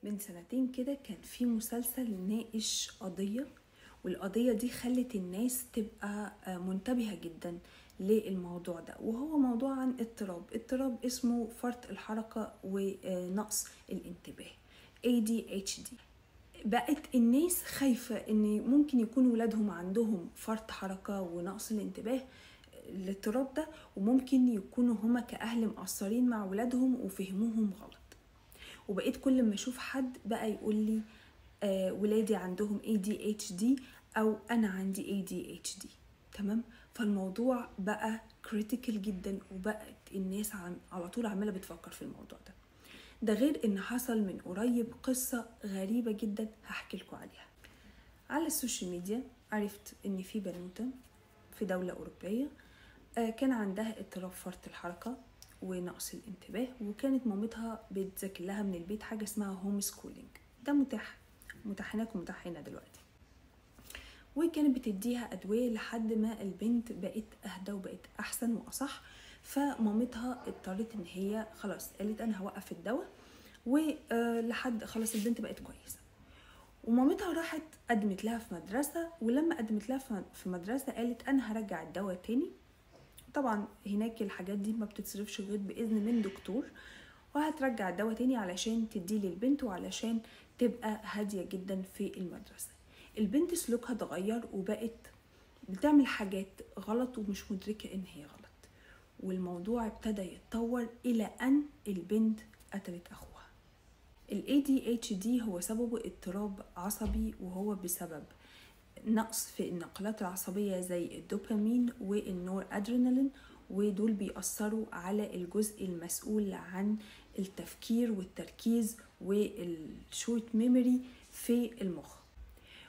من سنتين كده كان في مسلسل ناقش قضية، والقضية دي خلت الناس تبقى منتبهة جدا للموضوع ده، وهو موضوع عن اضطراب اسمه فرط الحركة ونقص الانتباه ADHD. بقت الناس خايفة ان ممكن يكون ولادهم عندهم فرط حركة ونقص الانتباه الاضطراب ده، وممكن يكونوا هما كأهل مقصرين مع ولادهم وفهموهم غلط. وبقيت كل ما اشوف حد بقى يقول لي ولادي عندهم ADHD او انا عندي ADHD. تمام، فالموضوع بقى كريتيكال جدا، وبقت الناس على طول عماله بتفكر في الموضوع ده غير ان حصل من قريب قصه غريبه جدا هحكي لكم عليها. على السوشيال ميديا عرفت ان في بنوته في دوله اوروبيه كان عندها اضطراب فرط الحركه ونقص الانتباه، وكانت مامتها بتذاكر لها من البيت حاجه اسمها هوم سكولينج. ده متاح هناك ومتاح هنا دلوقتي، وكانت بتديها ادويه لحد ما البنت بقت اهدى وبقت احسن واصح. فمامتها اضطرت ان هي خلاص قالت انا هوقف الدواء، ولحد خلاص البنت بقت كويسه. ومامتها راحت قدمت لها في مدرسه، ولما قدمت لها في مدرسه قالت انا هرجع الدواء تاني. طبعا هناك الحاجات دي ما بتتصرفش غير باذن من دكتور، وهترجع الدواء تاني علشان تديه للبنت وعلشان تبقى هاديه جدا في المدرسه. البنت سلوكها اتغير وبقت بتعمل حاجات غلط ومش مدركه ان هي غلط، والموضوع ابتدى يتطور الى ان البنت قتلت اخوها. ال ADHD هو سببه اضطراب عصبي، وهو بسبب نقص في النقلات العصبية زي الدوبامين والنور أدرينالين، ودول بيأثروا على الجزء المسؤول عن التفكير والتركيز والشورت ميموري في المخ.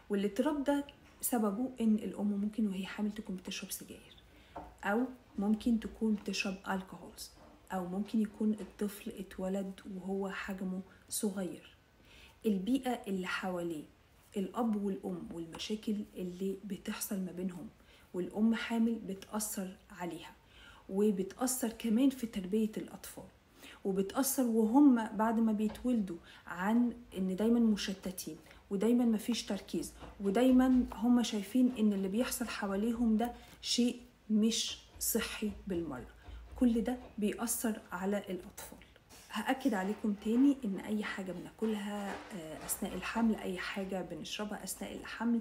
والاضطراب ده سببه ان الام ممكن وهي حامل تكون بتشرب سجاير، او ممكن تكون بتشرب الكحولز، او ممكن يكون الطفل اتولد وهو حجمه صغير. البيئة اللي حواليه، الاب والام والمشاكل اللي بتحصل ما بينهم، والام حامل بتأثر عليها، وبتأثر كمان في تربية الأطفال، وبتأثر وهم بعد ما بيتولدوا عن ان دايما مشتتين ودايما مفيش تركيز، ودايما هم شايفين ان اللي بيحصل حواليهم ده شيء مش صحي بالمرة. كل ده بيأثر على الأطفال. هأكد عليكم تاني ان اي حاجة بناكلها اثناء الحمل، اي حاجة بنشربها اثناء الحمل،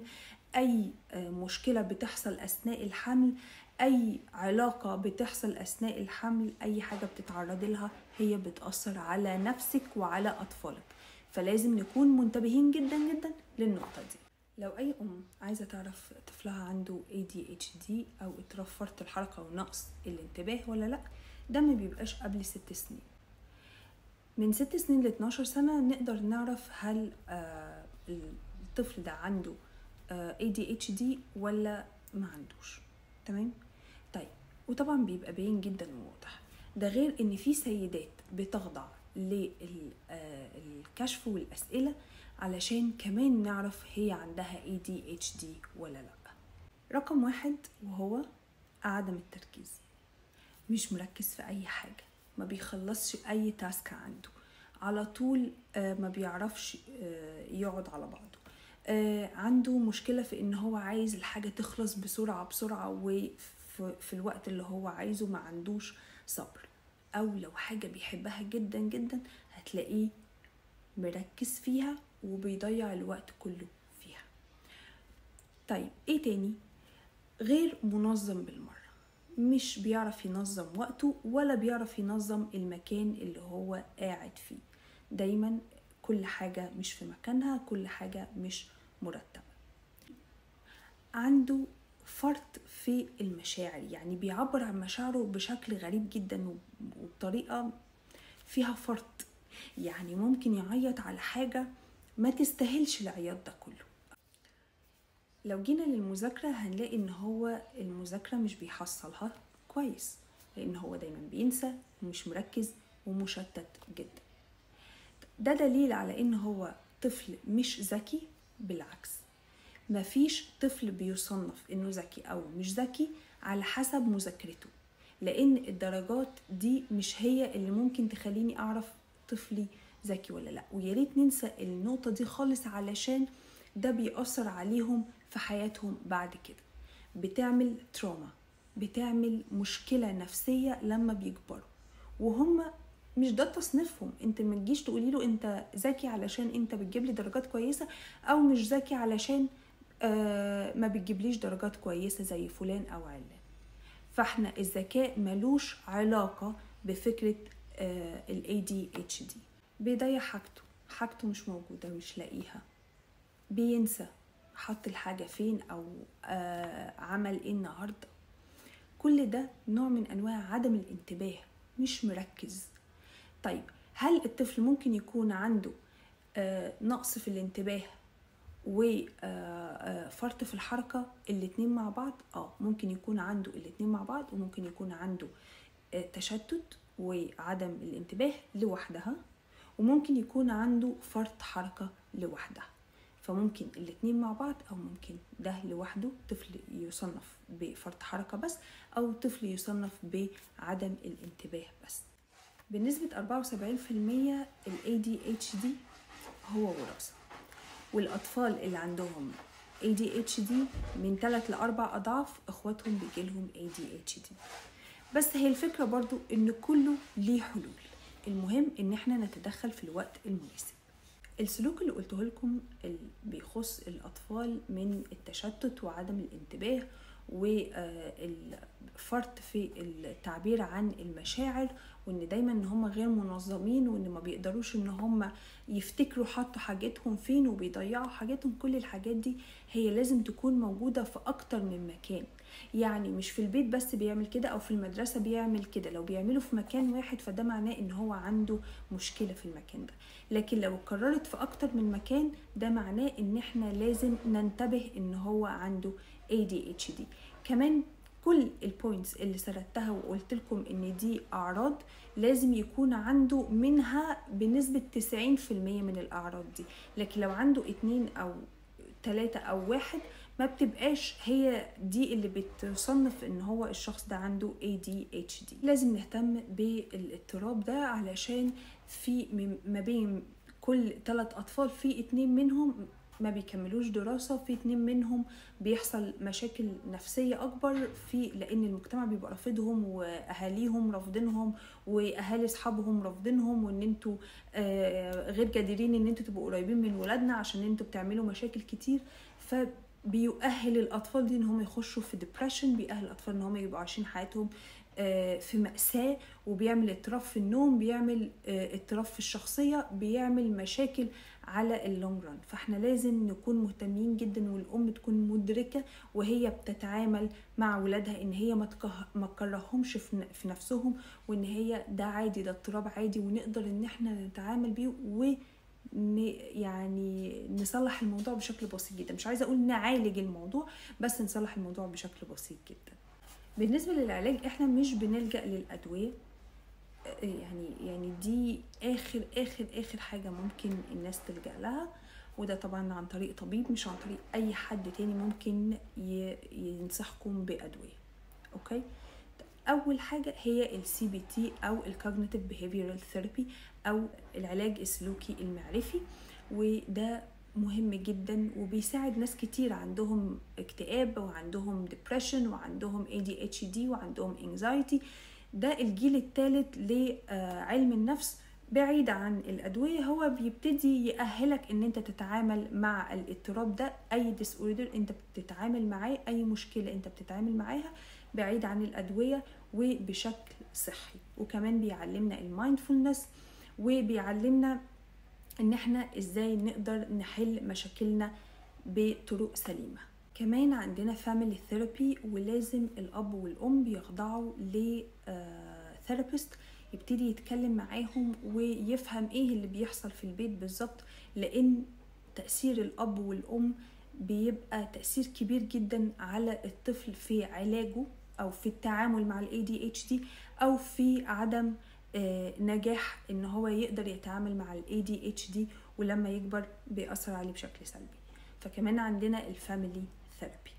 اي مشكلة بتحصل اثناء الحمل، اي علاقة بتحصل اثناء الحمل، اي حاجة بتتعرض لها هي بتأثر على نفسك وعلى اطفالك. فلازم نكون منتبهين جدا جدا للنقطة دي. لو اي ام عايزة تعرف طفلها عنده ADHD او اضطراب فرط الحركة ونقص الانتباه ولا لا، ده ما بيبقاش قبل 6 سنين. من 6 سنين ل 12 سنة نقدر نعرف هل الطفل ده عنده ADHD ولا ما عندوش. تمام؟ طيب، وطبعا بيبقى باين جدا وواضح. ده غير ان في سيدات بتخضع للكشف والأسئلة علشان كمان نعرف هي عندها ADHD ولا لا. رقم 1 وهو عدم التركيز، مش مركز في اي حاجة، ما بيخلصش اي تاسك عنده، على طول ما بيعرفش يقعد على بعضه، عنده مشكلة في ان هو عايز الحاجة تخلص بسرعة وفي الوقت اللي هو عايزه، ما عندوش صبر. او لو حاجة بيحبها جدا جدا هتلاقيه مركز فيها وبيضيع الوقت كله فيها. طيب ايه تاني؟ غير منظم بالمرة، مش بيعرف ينظم وقته ولا بيعرف ينظم المكان اللي هو قاعد فيه. دايما كل حاجة مش في مكانها، كل حاجة مش مرتبة. عنده فرط في المشاعر، يعني بيعبر عن مشاعره بشكل غريب جدا وبطريقة فيها فرط. يعني ممكن يعيط على حاجة ما تستاهلش العياط ده كله. لو جينا للمذاكرة هنلاقي ان هو المذاكرة مش بيحصلها كويس، لان هو دايما بينسى ومش مركز ومشتت جدا. ده دليل على ان هو طفل مش ذكي. بالعكس، مفيش طفل بيصنف انه ذكي او مش ذكي على حسب مذاكرته، لان الدرجات دي مش هي اللي ممكن تخليني اعرف طفلي ذكي ولا لا. ويا ريت ننسى النقطة دي خالص، علشان ده بيأثر عليهم في حياتهم بعد كده، بتعمل تروما، بتعمل مشكلة نفسية لما بيكبروا. وهم مش ده تصنيفهم. انت ما تجيش تقولي له انت ذكي علشان انت بتجيب لي درجات كويسة، او مش ذكي علشان ما بتجيبليش درجات كويسة زي فلان او علان. فاحنا الذكاء ملوش علاقة بفكرة ال ADHD. بيضيع حاجته مش موجودة، مش لاقيها، بينسى حط الحاجة فين أو عمل ايه النهاردة. كل ده نوع من أنواع عدم الانتباه، مش مركز. طيب هل الطفل ممكن يكون عنده نقص في الانتباه وفرط في الحركة الاتنين مع بعض؟ ممكن يكون عنده الاتنين مع بعض، وممكن يكون عنده تشتت وعدم الانتباه لوحدها، وممكن يكون عنده فرط حركة لوحدها. فممكن الاتنين مع بعض، او ممكن ده لوحده طفل يصنف بفرط حركة بس، او طفل يصنف بعدم الانتباه بس. بنسبة 74% ال ADHD هو وراثة، والأطفال اللي عندهم ADHD من 3 ل 4 أضعاف إخواتهم بيجيلهم ADHD. بس هي الفكرة برضو إن كله ليه حلول، المهم إن احنا نتدخل في الوقت المناسب. السلوك اللي قلته لكم بيخص الأطفال من التشتت وعدم الانتباه والفرط في التعبير عن المشاعر، وان دايما ان هم غير منظمين، وان ما بيقدروش ان هم يفتكروا حطوا حاجاتهم فين وبيضيعوا حاجاتهم. كل الحاجات دي هي لازم تكون موجودة في اكتر من مكان. يعني مش في البيت بس بيعمل كده او في المدرسة بيعمل كده. لو بيعملوا في مكان واحد فده معناه ان هو عنده مشكلة في المكان ده، لكن لو اتكررت في اكتر من مكان ده معناه ان احنا لازم ننتبه ان هو عنده ADHD. كمان كل البوينتس اللي سردتها وقلت لكم ان دي اعراض لازم يكون عنده منها بنسبة 90% من الاعراض دي، لكن لو عنده 2 أو 3 أو 1 ما بتبقاش هي دي اللي بتصنف ان هو الشخص ده عنده ADHD. لازم نهتم بالاضطراب ده، علشان في ما بين كل 3 أطفال في 2 منهم ما بيكملوش دراسة، في 2 منهم بيحصل مشاكل نفسية أكبر لأن المجتمع بيبقى رافضهم، وأهاليهم رافضينهم، وأهالي أصحابهم رافضينهم، وإن انتوا غير جديرين إن انتوا تبقوا قريبين من ولادنا عشان انتوا بتعملوا مشاكل كتير. فبيؤهل الأطفال دي إن هم يخشوا في ديبريشن، بيؤهل الأطفال إن هم يبقوا عايشين حياتهم في مأساة، وبيعمل اضطراب في النوم، بيعمل اضطراب في الشخصية، بيعمل مشاكل على اللونج ران. فاحنا لازم نكون مهتمين جدا، والأم تكون مدركة وهي بتتعامل مع ولادها ان هي ما تكرههمش في نفسهم، وان هي ده عادي، ده اضطراب عادي، ونقدر ان احنا نتعامل بيه يعني نصلح الموضوع بشكل بسيط جدا. مش عايزة اقول نعالج الموضوع، بس نصلح الموضوع بشكل بسيط جدا. بالنسبة للعلاج احنا مش بنلجأ للأدوية، يعني دي آخر حاجة ممكن الناس تلجأ لها، وده طبعا عن طريق طبيب، مش عن طريق أي حد تاني ممكن ينصحكم بأدوية. أوكي، أول حاجة هي CBT أو Cognitive Behavioral Therapy أو العلاج السلوكي المعرفي، وده مهم جدا وبيساعد ناس كتير عندهم اكتئاب وعندهم depression وعندهم ADHD وعندهم anxiety. ده الجيل الثالث لعلم النفس بعيد عن الأدوية. هو بيبتدي يأهلك ان انت تتعامل مع الاضطراب ده، اي disorder انت بتتعامل معاه، اي مشكلة انت بتتعامل معاها بعيد عن الأدوية وبشكل صحي. وكمان بيعلمنا المايندفولنس، وبيعلمنا ان احنا ازاي نقدر نحل مشاكلنا بطرق سليمة. كمان عندنا فاميلي ثيرابي، ولازم الأب والأم بيخضعوا لثيرابيست يبتدي يتكلم معاهم ويفهم ايه اللي بيحصل في البيت بالظبط، لأن تأثير الأب والأم بيبقى تأثير كبير جدا على الطفل في علاجه أو في التعامل مع ال ADHD أو في عدم نجاح ان هو يقدر يتعامل مع ال ADHD، ولما يكبر بيأثر عليه بشكل سلبي. فكمان عندنا الفاميلي ثيرابي.